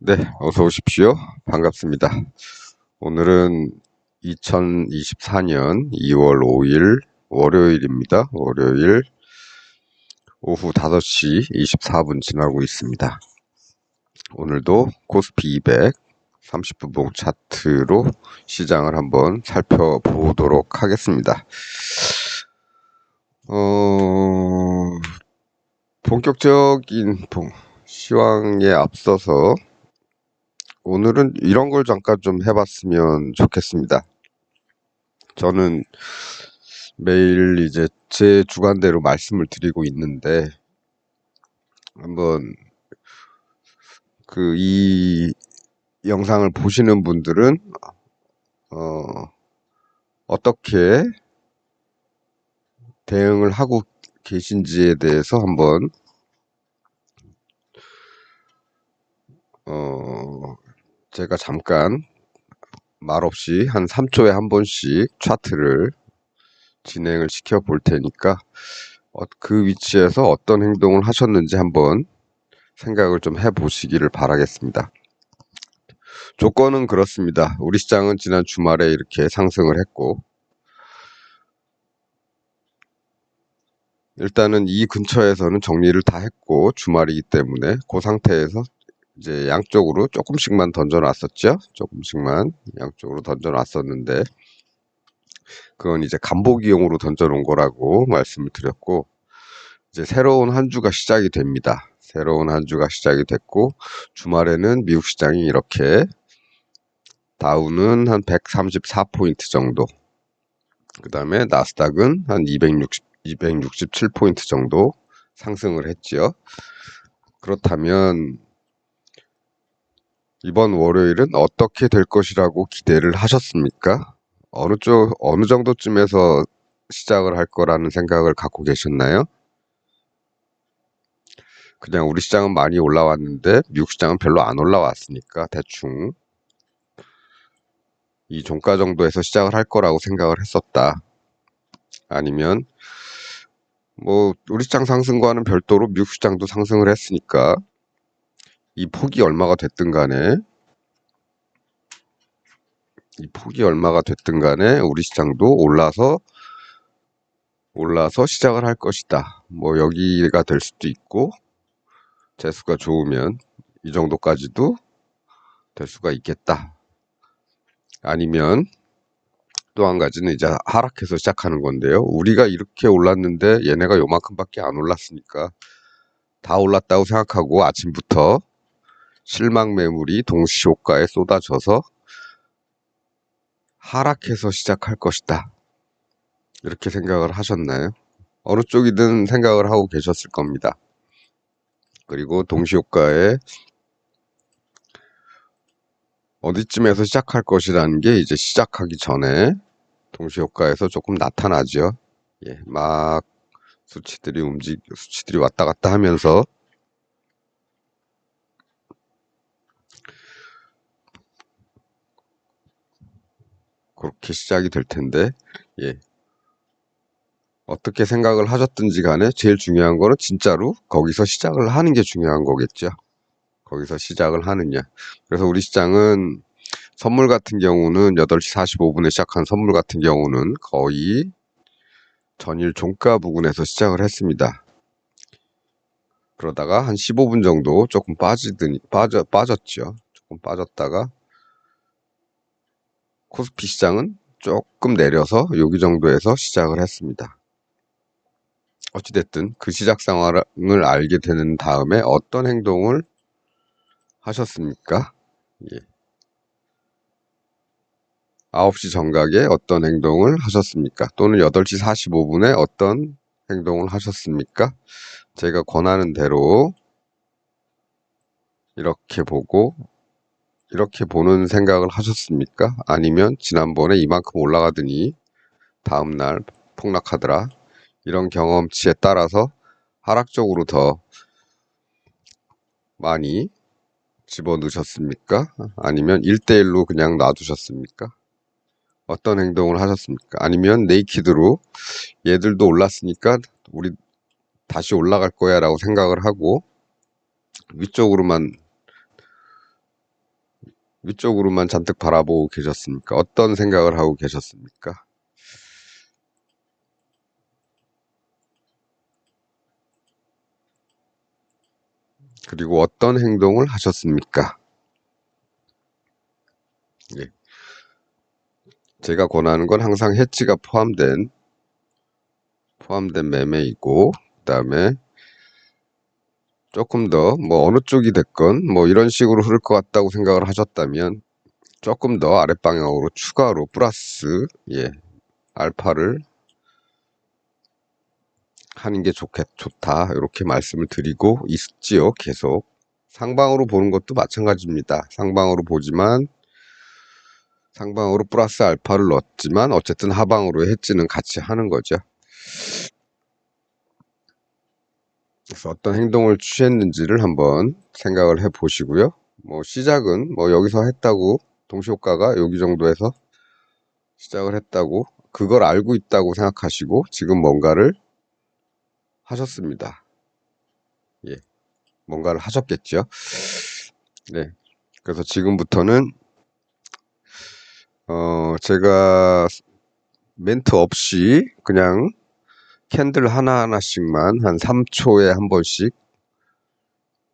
네, 어서 오십시오. 반갑습니다. 오늘은 2024년 2월 5일 월요일입니다. 월요일 오후 5시 24분 지나고 있습니다. 오늘도 코스피 200 30분봉 차트로 시장을 한번 살펴보도록 하겠습니다. 본격적인 시황에 앞서서 오늘은 이런 걸 잠깐 좀 해봤으면 좋겠습니다. 저는 매일 이제 제 주관대로 말씀을 드리고 있는데, 한번 이 영상을 보시는 분들은 어떻게 대응을 하고 계신지에 대해서 한번 제가 잠깐 말없이 한 3초에 한 번씩 차트를 진행을 시켜 볼 테니까 그 위치에서 어떤 행동을 하셨는지 한번 생각을 좀 해보시기를 바라겠습니다. 조건은 그렇습니다. 우리 시장은 지난 주말에 이렇게 상승을 했고, 일단은 이 근처에서는 정리를 다 했고, 주말이기 때문에 그 상태에서 이제 양쪽으로 조금씩만 던져놨었죠. 조금씩만 양쪽으로 던져놨었는데, 그건 이제 간보기용으로 던져놓은 거라고 말씀을 드렸고, 이제 새로운 한 주가 시작이 됩니다. 새로운 한 주가 시작이 됐고, 주말에는 미국 시장이 이렇게 다우는 한 134포인트 정도, 그 다음에 나스닥은 한 267포인트 정도 상승을 했지요. 그렇다면 이번 월요일은 어떻게 될 것이라고 기대를 하셨습니까? 어느 정도쯤에서 시작을 할 거라는 생각을 갖고 계셨나요? 그냥 우리 시장은 많이 올라왔는데 미국 시장은 별로 안 올라왔으니까 대충 이 종가 정도에서 시작을 할 거라고 생각을 했었다. 아니면 우리 시장 상승과는 별도로 미국 시장도 상승을 했으니까 이 폭이 얼마가 됐든 간에 우리 시장도 올라서 시작을 할 것이다. 여기가 될 수도 있고, 재수가 좋으면 이 정도까지도 될 수가 있겠다. 아니면 또 한 가지는 이제 하락해서 시작하는 건데요. 우리가 이렇게 올랐는데 얘네가 요만큼밖에 안 올랐으니까 다 올랐다고 생각하고 아침부터 실망 매물이 동시효과에 쏟아져서 하락해서 시작할 것이다. 이렇게 생각을 하셨나요? 어느 쪽이든 생각을 하고 계셨을 겁니다. 그리고 동시효과에 어디쯤에서 시작할 것이라는 게 이제 시작하기 전에 동시효과에서 조금 나타나죠. 예, 막 수치들이 왔다 갔다 하면서 그렇게 시작이 될 텐데, 예. 어떻게 생각을 하셨든지 간에 제일 중요한 거는 진짜로 거기서 시작을 하는 게 중요한 거겠죠. 거기서 시작을 하느냐. 그래서 우리 시장은 선물 같은 경우는 8시 45분에 시작한 선물 같은 경우는 거의 전일 종가 부근에서 시작을 했습니다. 그러다가 한 15분 정도 조금 빠졌죠. 조금 빠졌다가 코스피 시장은 조금 내려서 여기 정도에서 시작을 했습니다. 어찌됐든 그 시작 상황을 알게 되는 다음에 어떤 행동을 하셨습니까? 예. 9시 정각에 어떤 행동을 하셨습니까? 또는 8시 45분에 어떤 행동을 하셨습니까? 제가 권하는 대로 이렇게 보는 생각을 하셨습니까? 아니면 지난번에 이만큼 올라가더니 다음날 폭락하더라. 이런 경험치에 따라서 하락적으로 더 많이 집어넣으셨습니까? 아니면 1대1로 그냥 놔두셨습니까? 어떤 행동을 하셨습니까? 아니면 네이키드로 얘들도 올랐으니까 우리 다시 올라갈 거야 라고 생각을 하고 위쪽으로만 위쪽으로만 잔뜩 바라보고 계셨습니까? 어떤 생각을 하고 계셨습니까? 그리고 어떤 행동을 하셨습니까? 예. 제가 권하는 건 항상 해치가 포함된 매매이고, 그다음에 조금 더 뭐 어느 쪽이 됐건 뭐 이런 식으로 흐를 것 같다고 생각을 하셨다면 조금 더 아랫방향으로 추가로 플러스 알파를 하는 게 좋다 이렇게 말씀을 드리고 있지요. 계속 상방으로 보는 것도 마찬가지입니다. 상방으로 보지만 상방으로 플러스 알파를 넣었지만 어쨌든 하방으로 해지는 같이 하는 거죠. 그래서 어떤 행동을 취했는지를 한번 생각을 해 보시고요. 뭐 시작은 뭐 여기서 했다고 동시효과가 여기 정도에서 시작을 했다고 그걸 알고 있다고 생각하시고 지금 뭔가를 하셨습니다. 예, 뭔가를 하셨겠죠. 네, 그래서 지금부터는 제가 멘트 없이 그냥 캔들 하나하나씩만 한 3초에 한 번씩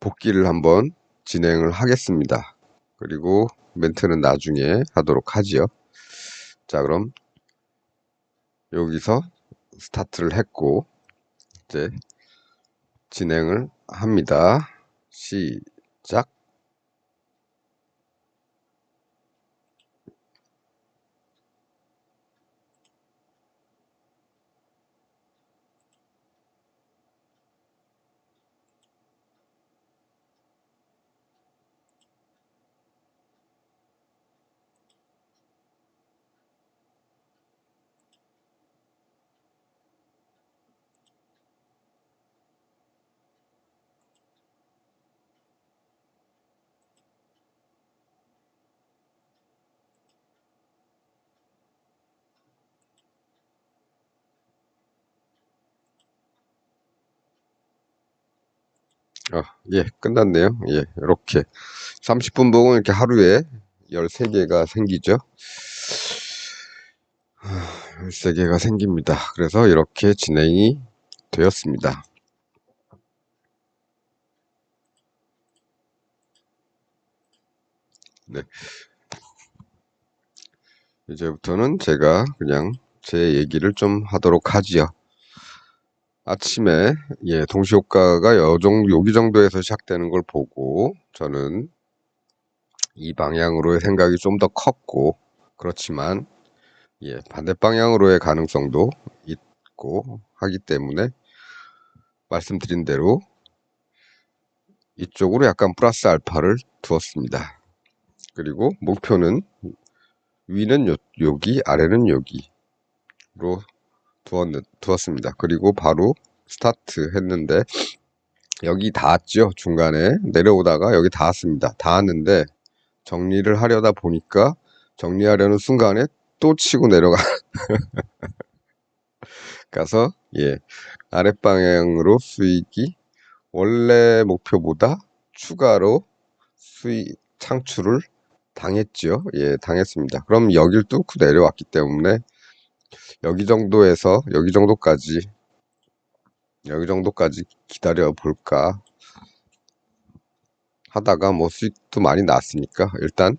복기를 한번 진행을 하겠습니다. 그리고 멘트는 나중에 하도록 하지요. 자, 그럼 여기서 스타트를 했고 이제 진행을 합니다. 시작. 예, 끝났네요. 예, 이렇게 30분 봉은 이렇게 하루에 13개가 생기죠. 13개가 생깁니다. 그래서 이렇게 진행이 되었습니다. 네. 이제부터는 제가 그냥 제 얘기를 좀 하도록 하지요. 아침에 동시효과가 여기 정도에서 시작되는 걸 보고 저는 이 방향으로의 생각이 좀 더 컸고 그렇지만 반대 방향으로의 가능성도 있고 하기 때문에 말씀드린 대로 이쪽으로 약간 플러스 알파를 두었습니다. 그리고 목표는 위는 여기 아래는 여기로 두었습니다. 그리고 바로 스타트 했는데 여기 닿았죠. 중간에 내려오다가 여기 닿았습니다. 닿았는데 정리를 하려다 보니까 정리하려는 순간에 또 치고 내려가서 아랫방향으로 수익이 원래 목표보다 추가로 수익 창출을 당했죠. 예, 당했습니다. 그럼 여길 뚫고 내려왔기 때문에 여기 정도까지 기다려 볼까 하다가 뭐 수익도 많이 났으니까 일단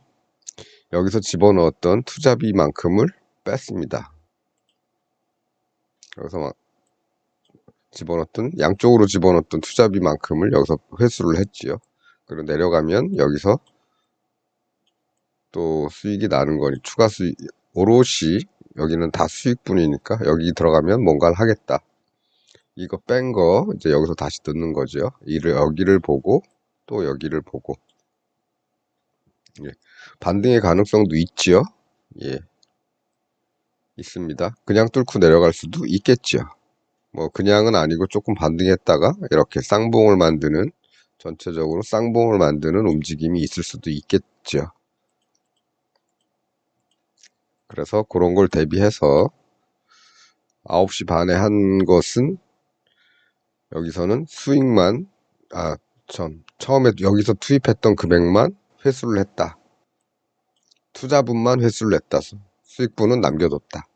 여기서 집어넣었던 투자비만큼을 뺐습니다. 여기서 막 양쪽으로 집어넣었던 투자비만큼을 여기서 회수를 했지요. 그리고 내려가면 여기서 또 수익이 나는 거니 추가 수익 오롯이 여기는 다 수익분이니까 여기 들어가면 뭔가를 하겠다. 이거 뺀 거 이제 여기서 다시 넣는 거죠. 여기를 보고 또 여기를 보고 반등의 가능성도 있지요. 예, 있습니다. 그냥 뚫고 내려갈 수도 있겠죠. 뭐 그냥은 아니고 조금 반등했다가 이렇게 전체적으로 쌍봉을 만드는 움직임이 있을 수도 있겠죠. 그래서 그런 걸 대비해서 9시 반에 한 것은 여기서는 수익만 처음에 여기서 투입했던 금액만 회수를 했다. 투자분만 회수를 냈다. 수익분은 남겨뒀다.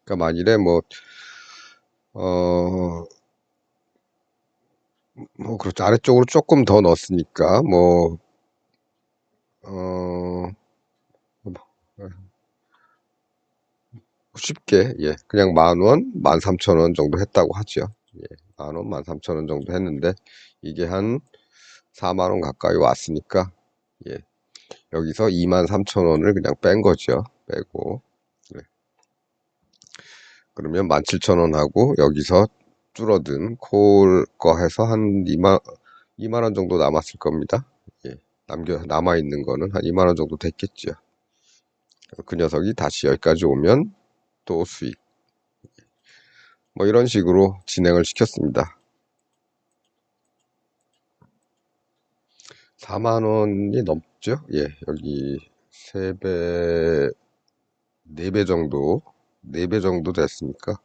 그러니까 만일에 어, 그렇죠. 아래쪽으로 조금 더 넣었으니까, 어, 쉽게, 예, 그냥 10,000원, 13,000원 정도 했다고 하죠. 예, 10,000원, 13,000원 정도 했는데, 이게 한 40,000원 가까이 왔으니까, 예, 여기서 23,000원을 그냥 뺀 거죠. 빼고, 네. 그러면 17,000원 하고, 여기서 줄어든 콜 거 해서 한 2만 원 정도 남았을 겁니다. 예, 남아있는 거는 한 2만 원 정도 됐겠죠. 그 녀석이 다시 여기까지 오면 또 수익. 이런 식으로 진행을 시켰습니다. 4만 원이 넘죠? 예, 여기 3배, 4배 정도, 4배 정도 됐으니까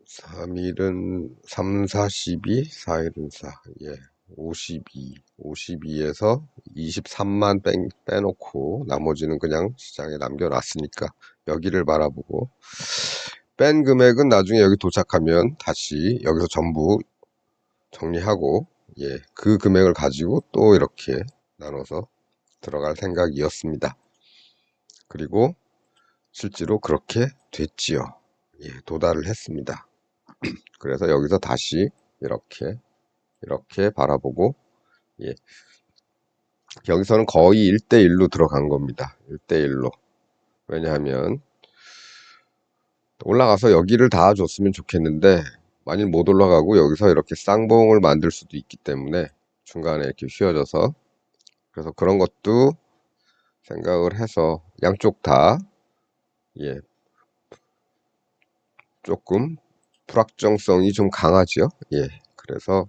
3일은 3, 4, 12, 4일은 4, 예, 52에서 23만 빼놓고 나머지는 그냥 시장에 남겨놨으니까 여기를 바라보고 뺀 금액은 나중에 여기 도착하면 다시 여기서 전부 정리하고 예, 그 금액을 가지고 또 이렇게 나눠서 들어갈 생각이었습니다. 그리고 실제로 그렇게 됐지요. 예, 도달을 했습니다. 그래서 여기서 다시 이렇게 바라보고 예, 여기서는 거의 1대1로 들어간 겁니다. 1대1로. 왜냐하면 올라가서 여기를 닿아줬으면 좋겠는데 만일 못 올라가고 여기서 이렇게 쌍봉을 만들 수도 있기 때문에 중간에 이렇게 휘어져서 그래서 그런 것도 생각을 해서 양쪽 다 예, 조금 불확정성이 좀 강하죠. 예, 그래서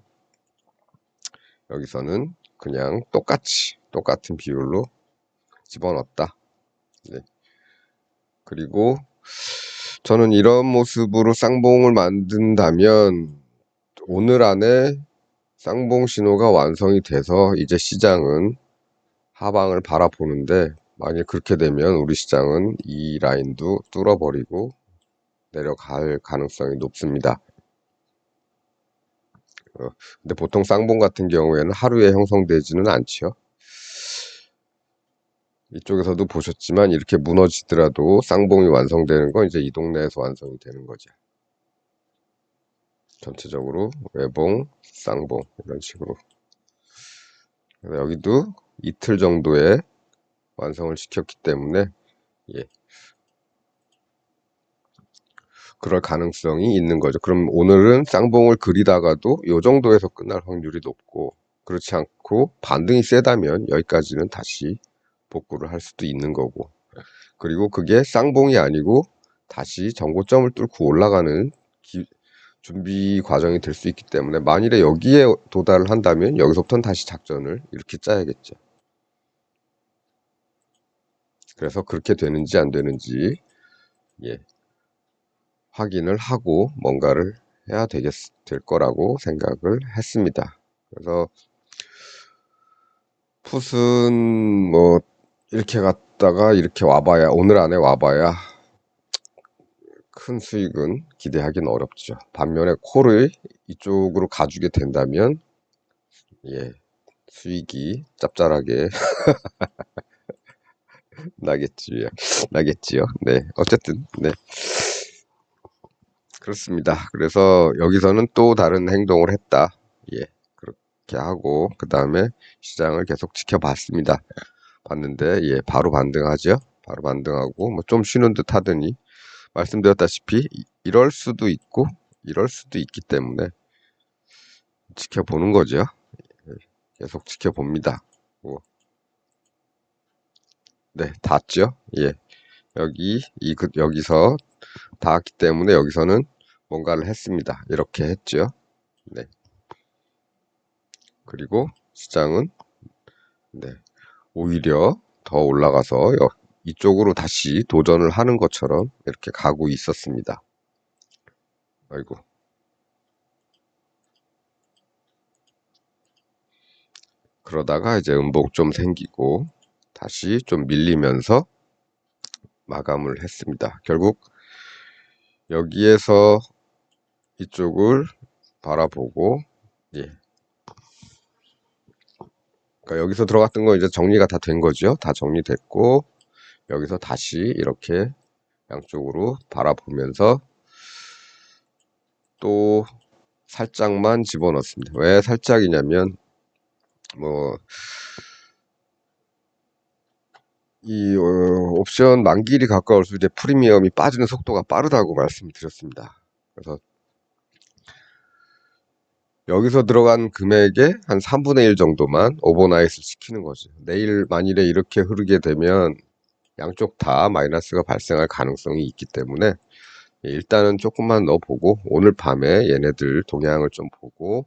여기서는 그냥 똑같은 비율로 집어넣었다. 예, 그리고 저는 이런 모습으로 쌍봉을 만든다면 오늘 안에 쌍봉 신호가 완성이 돼서 이제 시장은 하방을 바라보는데 만약 그렇게 되면 우리 시장은 이 라인도 뚫어버리고 내려갈 가능성이 높습니다. 근데 보통 쌍봉 같은 경우에는 하루에 형성되지는 않죠. 이쪽에서도 보셨지만 이렇게 무너지더라도 쌍봉이 완성되는 건 이제 이 동네에서 완성이 되는 거죠. 전체적으로 외봉, 쌍봉 이런 식으로. 여기도 이틀 정도에 완성을 시켰기 때문에 예, 그럴 가능성이 있는 거죠. 그럼 오늘은 쌍봉을 그리다가도 이 정도에서 끝날 확률이 높고 그렇지 않고 반등이 세다면 여기까지는 다시 복구를 할 수도 있는 거고 그리고 그게 쌍봉이 아니고 다시 전고점을 뚫고 올라가는 준비 과정이 될 수 있기 때문에 만일에 여기에 도달을 한다면 여기서부터는 다시 작전을 이렇게 짜야겠죠. 그래서 그렇게 되는지 안 되는지 예, 확인을 하고 뭔가를 해야 될 거라고 생각을 했습니다. 그래서 풋은 이렇게 갔다가 이렇게 와봐야 오늘 안에 와봐야 큰 수익은 기대하기는 어렵죠. 반면에 콜을 이쪽으로 가주게 된다면 예, 수익이 짭짤하게 나겠지요. 네, 어쨌든 네, 그렇습니다. 그래서 여기서는 또 다른 행동을 했다. 예, 그렇게 하고 그 다음에 시장을 계속 지켜봤습니다. 봤는데 예, 바로 반등하죠. 바로 반등하고 좀 쉬는 듯 하더니 말씀드렸다시피 이럴 수도 있고 이럴 수도 있기 때문에 지켜보는 거죠. 계속 지켜봅니다. 네, 닿았죠. 예, 여기서 닿았기 때문에 여기서는 뭔가를 했습니다. 이렇게 했죠. 네. 그리고 시장은 네, 오히려 더 올라가서 이쪽으로 다시 도전을 하는 것처럼 이렇게 가고 있었습니다. 아이고. 그러다가 이제 음봉 좀 생기고 다시 좀 밀리면서 마감을 했습니다. 결국 여기에서 이쪽을 바라보고, 예. 그러니까 여기서 들어갔던 거 이제 정리가 다 된 거죠. 다 정리됐고, 여기서 다시 이렇게 양쪽으로 바라보면서 또 살짝만 집어넣습니다. 왜 살짝이냐면, 뭐, 이 옵션 만기일이 가까울수록 이제 프리미엄이 빠지는 속도가 빠르다고 말씀드렸습니다. 그래서 여기서 들어간 금액의 한 3분의 1 정도만 오버나잇을 시키는 거죠. 내일 만일에 이렇게 흐르게 되면 양쪽 다 마이너스가 발생할 가능성이 있기 때문에 일단은 조금만 넣어보고 오늘 밤에 얘네들 동향을 좀 보고,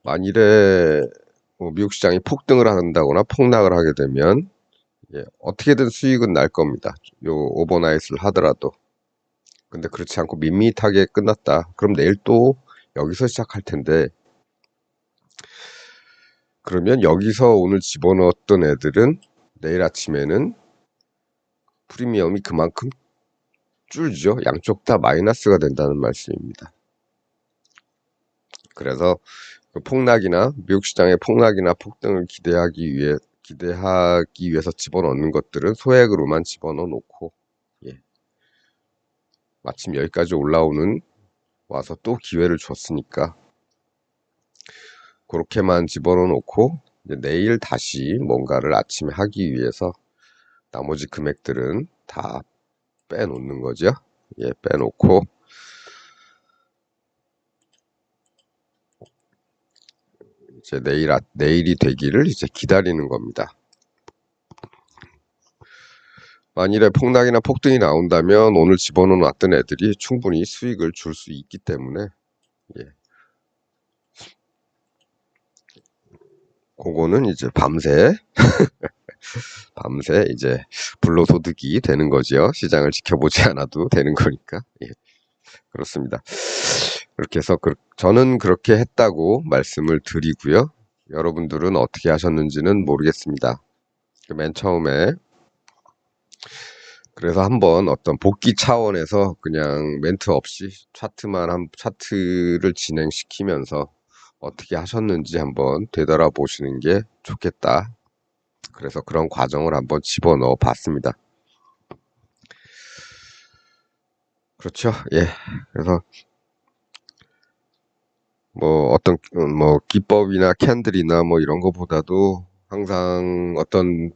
만일에 미국 시장이 폭등을 한다거나 폭락을 하게 되면 어떻게든 수익은 날 겁니다. 요 오버나잇을 하더라도. 근데 그렇지 않고 밋밋하게 끝났다. 그럼 내일 또 여기서 시작할 텐데, 그러면 여기서 오늘 집어넣었던 애들은 내일 아침에는 프리미엄이 그만큼 줄죠. 양쪽 다 마이너스가 된다는 말씀입니다. 그래서 그 폭락이나 미국 시장의 폭락이나 폭등을 기대하기 위해서 집어넣는 것들은 소액으로만 집어넣어 놓고, 마침 여기까지 올라오는 와서 또 기회를 줬으니까 그렇게만 집어넣어 놓고 내일 다시 뭔가를 아침에 하기 위해서 나머지 금액들은 다 빼놓는 거죠. 빼놓고 이제 내일이 되기를 이제 기다리는 겁니다. 만일에 폭락이나 폭등이 나온다면 오늘 집어넣어 놨던 애들이 충분히 수익을 줄 수 있기 때문에, 그거는 이제 밤새 이제 불로소득이 되는 거죠. 시장을 지켜보지 않아도 되는 거니까. 그렇습니다. 그렇게 해서 저는 그렇게 했다고 말씀을 드리고요. 여러분들은 어떻게 하셨는지는 모르겠습니다. 맨 처음에 그래서 한번 어떤 복귀 차원에서 그냥 멘트 없이 차트를 진행시키면서 어떻게 하셨는지 한번 되돌아보시는 게 좋겠다. 그래서 그런 과정을 한번 집어넣어 봤습니다. 그렇죠. 그래서 뭐 어떤 기법이나 캔들이나 뭐 이런 거보다도 항상 어떤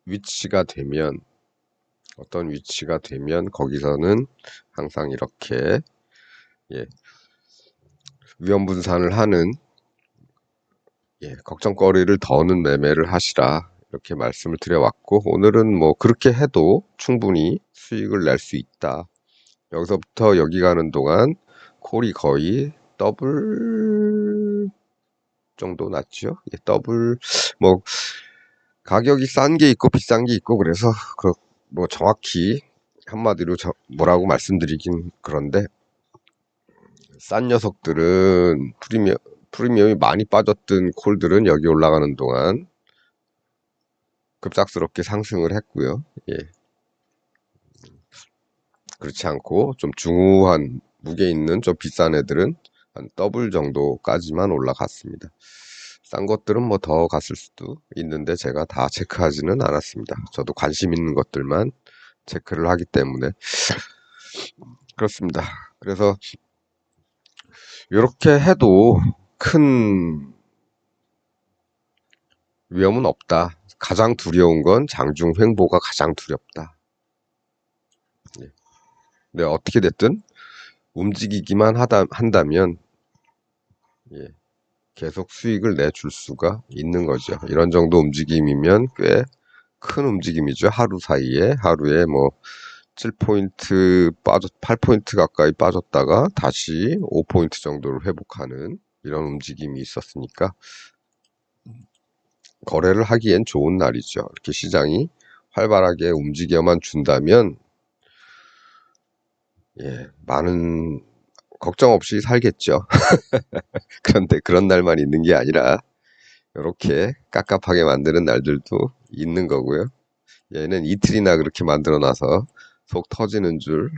위치가 되면 거기서는 항상 이렇게 위험 분산을 하는 걱정거리를 더는 매매를 하시라, 이렇게 말씀을 드려왔고, 오늘은 뭐 그렇게 해도 충분히 수익을 낼 수 있다. 여기서부터 여기 가는 동안 콜이 거의 더블 정도 났죠. 더블, 뭐 가격이 싼 게 있고 비싼 게 있고, 그래서 뭐 정확히 한마디로 뭐라고 말씀드리긴 그런데, 싼 녀석들은 프리미엄이 많이 빠졌던 콜들은 여기 올라가는 동안 급작스럽게 상승을 했고요. 그렇지 않고 좀 중후한 무게 있는 좀 비싼 애들은 한 더블 정도까지만 올라갔습니다. 싼 것들은 뭐 더 갔을 수도 있는데 제가 다 체크하지는 않았습니다. 저도 관심 있는 것들만 체크를 하기 때문에 그렇습니다. 그래서 이렇게 해도 큰 위험은 없다. 가장 두려운 건 장중 횡보가 가장 두렵다. 네, 어떻게 됐든 움직이기만 한다면 계속 수익을 내줄 수가 있는 거죠. 이런 정도 움직임이면 꽤 큰 움직임이죠. 하루에 뭐 7포인트 8포인트 가까이 빠졌다가 다시 5포인트 정도를 회복하는 이런 움직임이 있었으니까 거래를 하기엔 좋은 날이죠. 이렇게 시장이 활발하게 움직여만 준다면 많은 걱정 없이 살겠죠. 그런데 그런 날만 있는 게 아니라 이렇게 깝깝하게 만드는 날들도 있는 거고요. 얘는 이틀이나 그렇게 만들어 놔서 속 터지는 줄.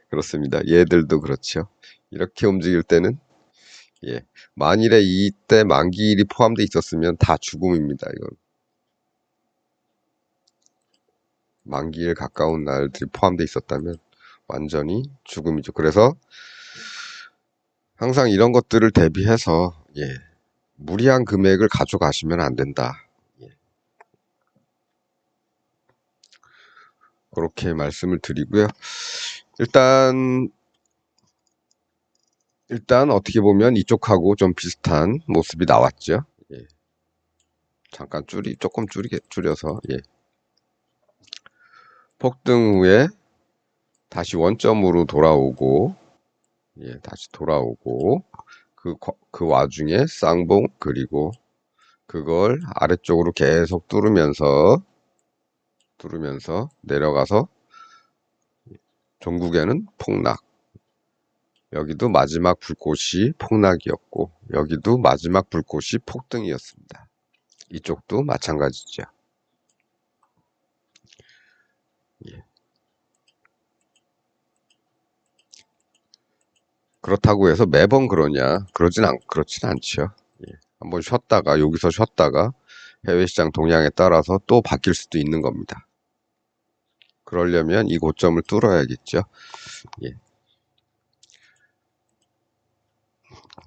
그렇습니다. 얘들도 그렇죠. 이렇게 움직일 때는, 예, 만일에 이때 만기일이 포함되어 있었으면 다 죽음입니다. 이건 만기일 가까운 날들이 포함되어 있었다면 완전히 죽음이죠. 그래서 항상 이런 것들을 대비해서, 예, 무리한 금액을 가져가시면 안 된다. 예, 그렇게 말씀을 드리고요. 일단 어떻게 보면 이쪽하고 좀 비슷한 모습이 나왔죠. 예, 잠깐 조금 줄여서, 예. 폭등 후에 다시 원점으로 돌아오고, 예, 다시 돌아오고, 그 와중에 쌍봉, 그리고 그걸 아래쪽으로 계속 뚫으면서 내려가서 종국에는 폭락. 여기도 마지막 불꽃이 폭락이었고, 여기도 마지막 불꽃이 폭등이었습니다. 이쪽도 마찬가지죠. 예. 그렇다고 해서 매번 그러진 않죠. 예. 한번 쉬었다가, 여기서 쉬었다가 해외 시장 동향에 따라서 또 바뀔 수도 있는 겁니다. 그러려면 이 고점을 뚫어야겠죠. 예.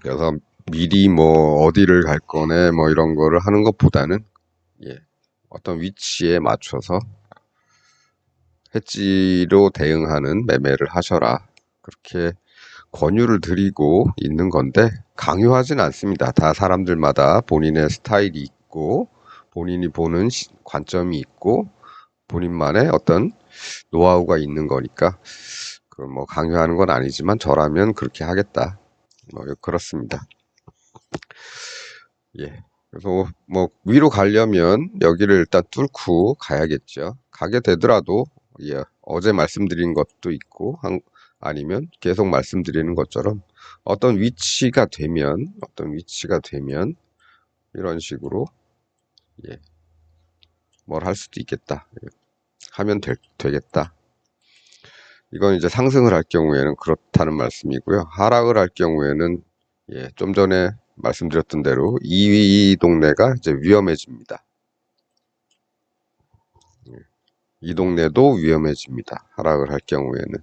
그래서 미리 뭐 어디를 갈 거네 뭐 이런 거를 하는 것보다는, 예, 어떤 위치에 맞춰서 해지로 대응하는 매매를 하셔라. 그렇게 권유를 드리고 있는 건데 강요하진 않습니다. 다 사람들마다 본인의 스타일이 있고 본인이 보는 관점이 있고 본인만의 어떤 노하우가 있는 거니까 그 뭐 강요하는 건 아니지만 저라면 그렇게 하겠다. 뭐 그렇습니다. 예. 그래서 뭐 위로 가려면 여기를 일단 뚫고 가야겠죠. 가게 되더라도, 예, 어제 말씀드린 것도 있고 아니면 계속 말씀드리는 것처럼 어떤 위치가 되면 이런 식으로, 예, 뭘 할 수도 있겠다. 예, 하면 되겠다. 이건 이제 상승을 할 경우에는 그렇다는 말씀이고요. 하락을 할 경우에는, 예, 좀 전에 말씀드렸던 대로 이 동네가 이제 위험해집니다. 이 동네도 위험해집니다. 하락을 할 경우에는.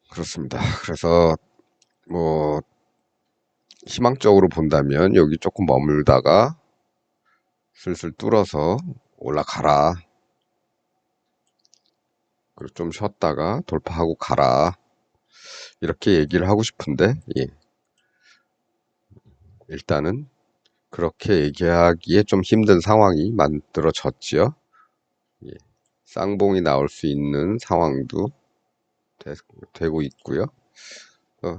그렇습니다. 그래서 뭐 희망적으로 본다면 여기 조금 머물다가 슬슬 뚫어서 올라가라. 그리고 좀 쉬었다가 돌파하고 가라. 이렇게 얘기를 하고 싶은데, 예, 일단은 그렇게 얘기하기에 좀 힘든 상황이 만들어졌지요. 예, 쌍봉이 나올 수 있는 상황도 되고 있고요. 어,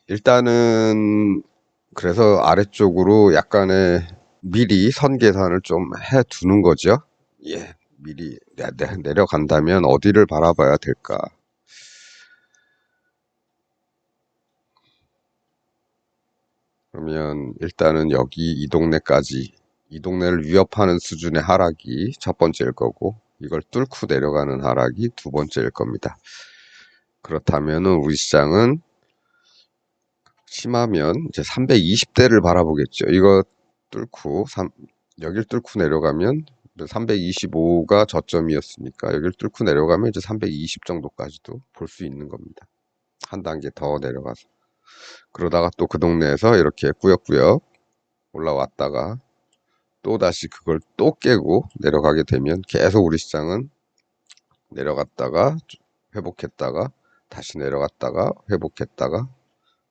일단은 그래서 아래쪽으로 약간의 미리 선 계산을 좀 해 두는 거죠. 예, 미리 내려간다면 어디를 바라봐야 될까? 그러면 일단은 여기 이 동네를 위협하는 수준의 하락이 첫 번째일 거고, 이걸 뚫고 내려가는 하락이 두 번째일 겁니다. 그렇다면은 우리 시장은 심하면 이제 320대를 바라보겠죠. 이거 뚫고 여길 뚫고 내려가면 325가 저점이었으니까 여길 뚫고 내려가면 이제 320 정도까지도 볼 수 있는 겁니다. 한 단계 더 내려가서. 그러다가 또 그 동네에서 이렇게 꾸역꾸역 올라왔다가 또 다시 그걸 또 깨고 내려가게 되면 계속 우리 시장은 내려갔다가 회복했다가 다시 내려갔다가 회복했다가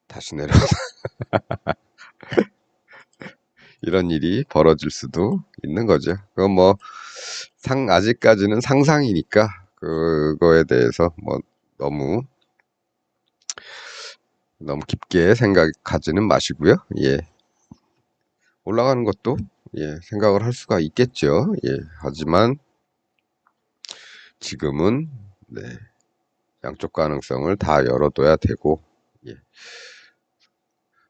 다시 내려갔다 이런 일이 벌어질 수도 있는 거죠. 그건 뭐 아직까지는 상상이니까 그거에 대해서 뭐 너무 깊게 생각하지는 마시고요. 예. 올라가는 것도, 예, 생각을 할 수가 있겠죠. 예. 하지만 지금은, 네, 양쪽 가능성을 다 열어둬야 되고 예.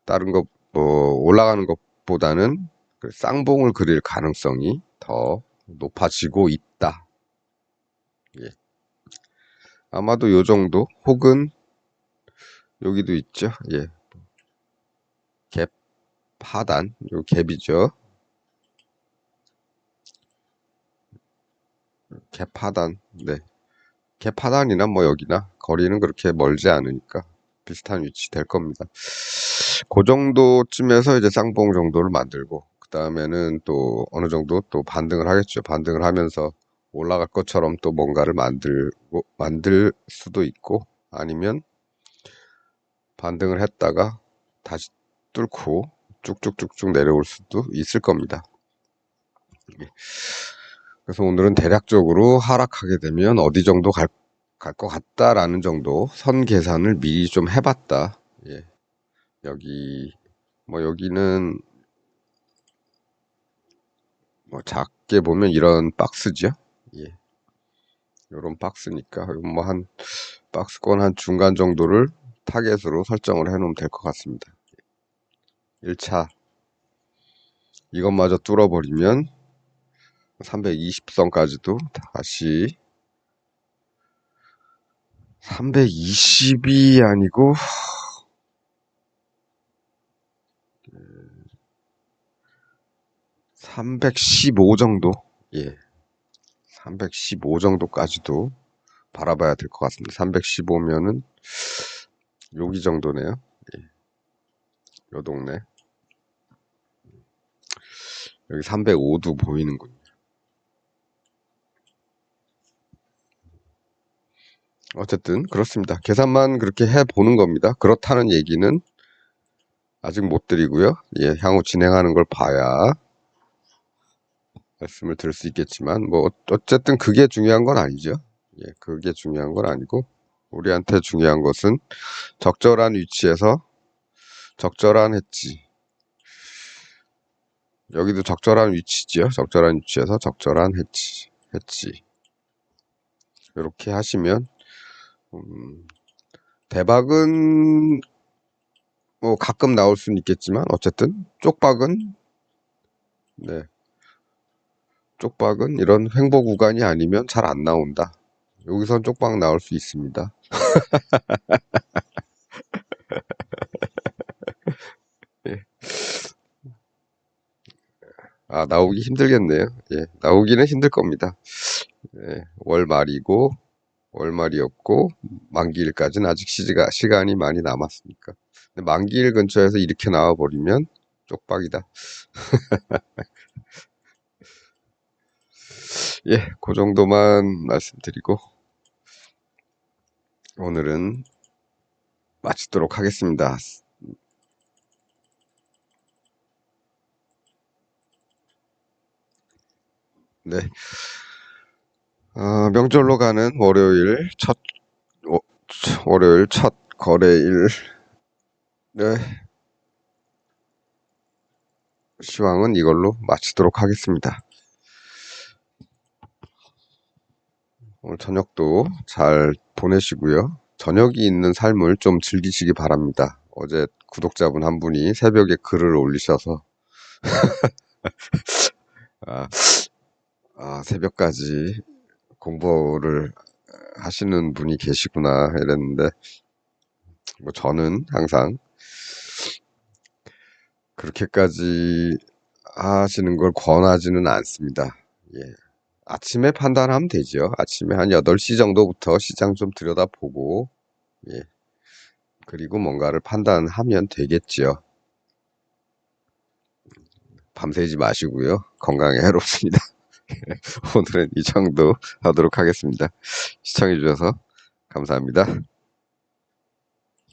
다른 것, 올라가는 것보다는 그 쌍봉을 그릴 가능성이 더 높아지고 있다. 예. 아마도 요 정도, 혹은 여기도 있죠. 예. 갭 하단, 요 갭이죠. 갭 하단, 네. 갭 하단이나 뭐 여기나 거리는 그렇게 멀지 않으니까 비슷한 위치 될 겁니다. 그 정도쯤에서 이제 쌍봉 정도를 만들고, 그 다음에는 또 어느 정도 또 반등을 하겠죠. 반등을 하면서 올라갈 것처럼 또 뭔가를 만들 수도 있고, 아니면 반등을 했다가 다시 뚫고 쭉쭉쭉쭉 내려올 수도 있을 겁니다. 그래서 오늘은 대략적으로 하락하게 되면 어디 정도 갈 것 같다라는 정도 선 계산을 미리 좀 해봤다. 예. 여기는 뭐 작게 보면 이런 박스죠. 예. 요런 박스니까 뭐 한 박스권 한 중간 정도를 타겟으로 설정을 해 놓으면 될 것 같습니다. 1차 이것마저 뚫어버리면 320선까지도 다시 320이 아니고 315 정도, 예, 315 정도까지도 바라봐야 될 것 같습니다. 315면은 여기 정도네요. 예, 요 동네. 여기 305도 보이는군요. 어쨌든 그렇습니다. 계산만 그렇게 해보는 겁니다. 그렇다는 얘기는 아직 못 드리고요. 예, 향후 진행하는 걸 봐야 말씀을 드릴 수 있겠지만, 뭐 어쨌든 그게 중요한 건 아니죠. 예, 그게 중요한 건 아니고, 우리한테 중요한 것은 적절한 위치에서 적절한 해지. 여기도 적절한 위치지요. 적절한 위치에서 적절한 해지. 이렇게 하시면 대박은 뭐 가끔 나올 수는 있겠지만, 어쨌든 네, 쪽박은 이런 횡보 구간이 아니면 잘 안 나온다. 여기선 쪽박 나올 수 있습니다. 예. 아, 나오기 힘들겠네요. 예, 나오기는 힘들 겁니다. 예, 월말이었고 만기일까지는 아직 시간이 많이 남았으니까. 근데 만기일 근처에서 이렇게 나와버리면 쪽박이다. 예, 그 정도만 말씀드리고 오늘은 마치도록 하겠습니다. 네, 명절로 가는 월요일 첫 거래일. 네, 시황은 이걸로 마치도록 하겠습니다. 오늘 저녁도 잘 보내시고요. 저녁이 있는 삶을 좀 즐기시기 바랍니다. 어제 구독자분 한 분이 새벽에 글을 올리셔서 아, 새벽까지 공부를 하시는 분이 계시구나 이랬는데, 뭐 저는 항상 그렇게까지 하시는 걸 권하지는 않습니다. 예. 아침에 판단하면 되죠. 아침에 한 8시 정도부터 시장 좀 들여다보고, 예. 그리고 뭔가를 판단하면 되겠지요. 밤새지 마시고요. 건강에 해롭습니다. 오늘은 이 정도 하도록 하겠습니다. 시청해주셔서 감사합니다.